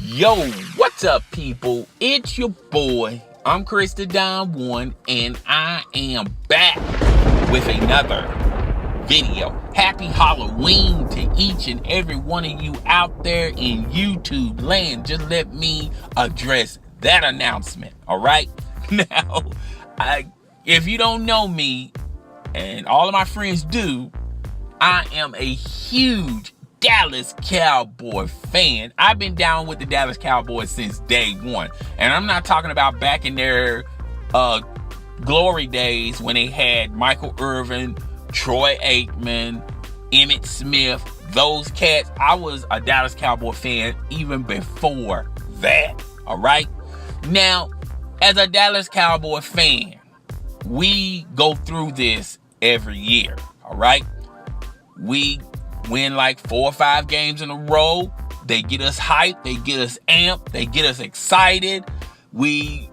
Yo, what's up, people? It's your boy. I'm Chris the Don One, and I am back with another video. Happy Halloween to each and every one of you out there in YouTube land. Just let me address that announcement, all right? Now, if you don't know me, and all of my friends do, I am a huge Dallas Cowboy fan. I've been down with the Dallas Cowboys since day one. And I'm not talking about back in their glory days when they had Michael Irvin, Troy Aikman, Emmitt Smith, those cats. I was a Dallas Cowboy fan even before that. All right? Now, as a Dallas Cowboy fan, we go through this every year. All right? We win like 4 or 5 games in a row. They get us hyped. They get us amped. They get us excited. We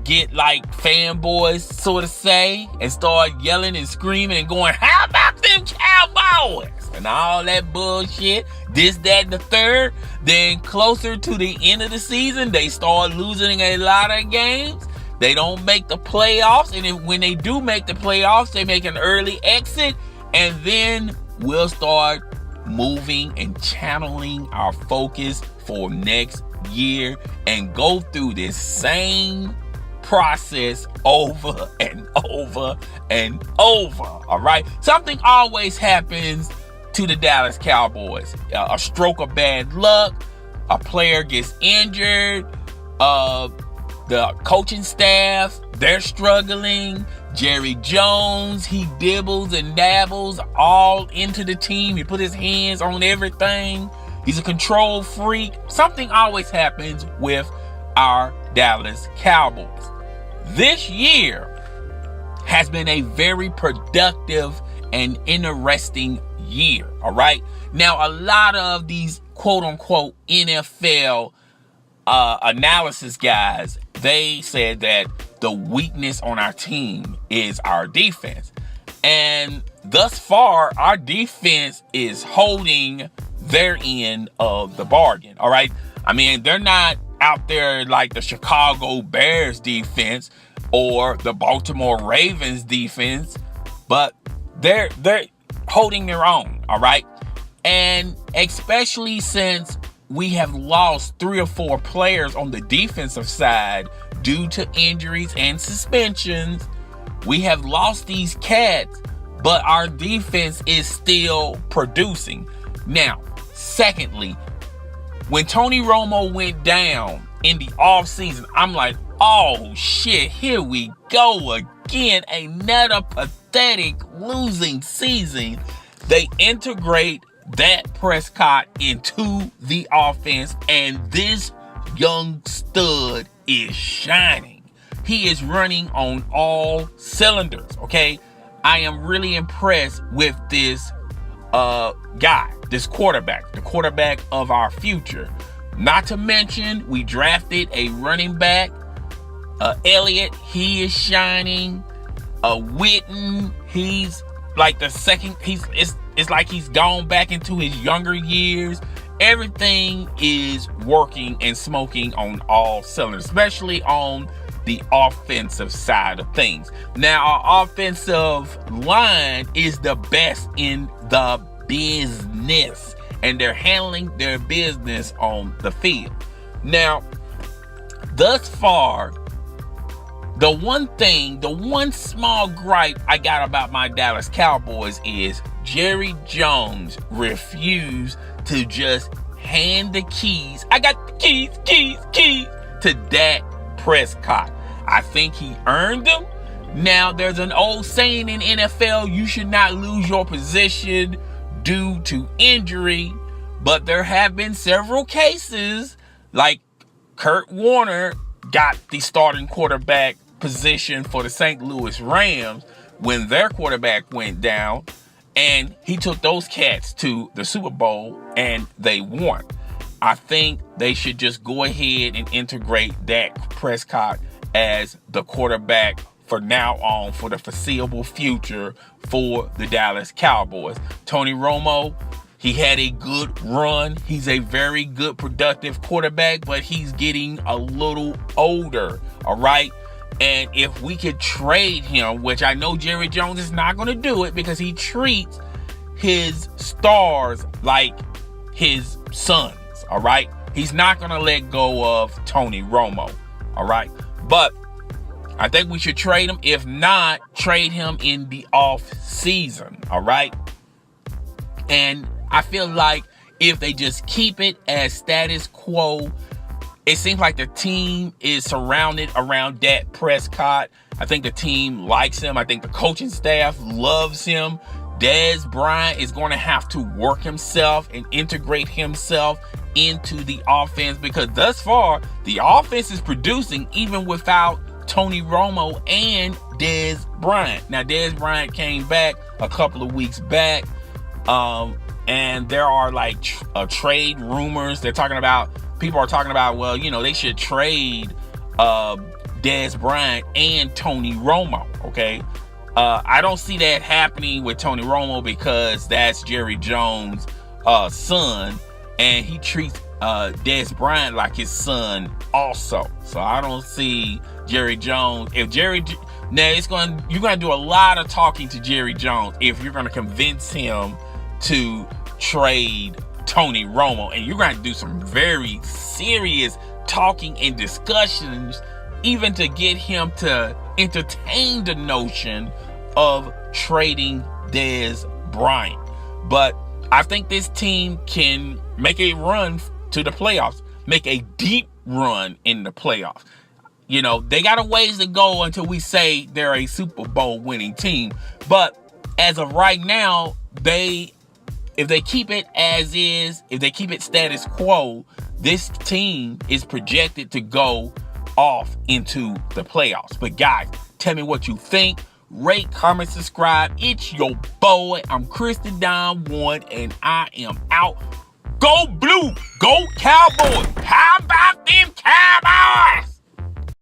get like fanboys, so to say, and start yelling and screaming and going, how about them Cowboys? And all that bullshit. This, that, and the third. Then closer to the end of the season, they start losing a lot of games. They don't make the playoffs. And when they do make the playoffs, they make an early exit. And then we'll start moving and channeling our focus for next year and go through this same process over and over and over. All right. Something always happens to the Dallas Cowboys. A stroke of bad luck. A player gets injured. The coaching staff, they're struggling. Jerry Jones, he dibbles and dabbles all into the team. He put his hands on everything. He's a control freak. Something always happens with our Dallas Cowboys. This year has been a very productive and interesting year, all right? Now, a lot of these quote-unquote NFL analysis guys, they said that the weakness on our team is our defense. And thus far, our defense is holding their end of the bargain, all right? I mean, they're not out there like the Chicago Bears defense or the Baltimore Ravens defense, but they're holding their own, all right? And especially since we have lost 3 or 4 players on the defensive side due to injuries and suspensions. We have lost these cats, but our defense is still producing. Now, secondly, when Tony Romo went down in the offseason, I'm like, oh shit, here we go again. Another pathetic losing season. They integrate that Prescott into the offense, and this young stud is shining. He is running on all cylinders, okay? I am really impressed with this guy, this quarterback, the quarterback of our future. Not to mention, we drafted a running back, Elliott. He is shining. Witten, he's like the second, it's like he's gone back into his younger years. Everything is working and smoking on all cylinders, especially on the offensive side of things. Now, our offensive line is the best in the business, and they're handling their business on the field. Now, thus far, the one small gripe I got about my Dallas Cowboys is Jerry Jones refused to just hand the keys. I got the keys to Dak Prescott. I think he earned them. Now, there's an old saying in NFL, you should not lose your position due to injury. But there have been several cases, like Kurt Warner got the starting quarterback position for the St. Louis Rams when their quarterback went down, and he took those cats to the Super Bowl and they won. I think they should just go ahead and integrate Dak Prescott as the quarterback for now on, for the foreseeable future for the Dallas Cowboys. Tony Romo, He had a good run. He's a very good, productive quarterback, but he's getting a little older, all right? And if we could trade him, which I know Jerry Jones is not going to do it because he treats his stars like his sons, all right? He's not going to let go of Tony Romo, all right? But I think we should trade him. If not, trade him in the off season, all right? And I feel like if they just keep it as status quo, it seems like the team is surrounded around Dak Prescott. I think the team likes him. I think the coaching staff loves him. Dez Bryant is going to have to work himself and integrate himself into the offense because thus far, the offense is producing even without Tony Romo and Dez Bryant. Now, Dez Bryant came back a couple of weeks back. And there are like trade rumors. People are talking about, well, they should trade Dez Bryant and Tony Romo, okay? I don't see that happening with Tony Romo because that's Jerry Jones' son, and he treats Dez Bryant like his son also. So I don't see Jerry Jones. You're gonna do a lot of talking to Jerry Jones if you're gonna convince him to trade Tony Romo, and you're going to do some very serious talking and discussions even to get him to entertain the notion of trading Dez Bryant. But I think this team can make a run to the playoffs, make a deep run in the playoffs. They got a ways to go until we say they're a Super Bowl winning team, but as of right now, if they keep it as is, if they keep it status quo, this team is projected to go off into the playoffs. But guys, tell me what you think. Rate, comment, subscribe. It's your boy. I'm Christian Don 1, and I am out. Go Blue! Go Cowboys! How about them Cowboys?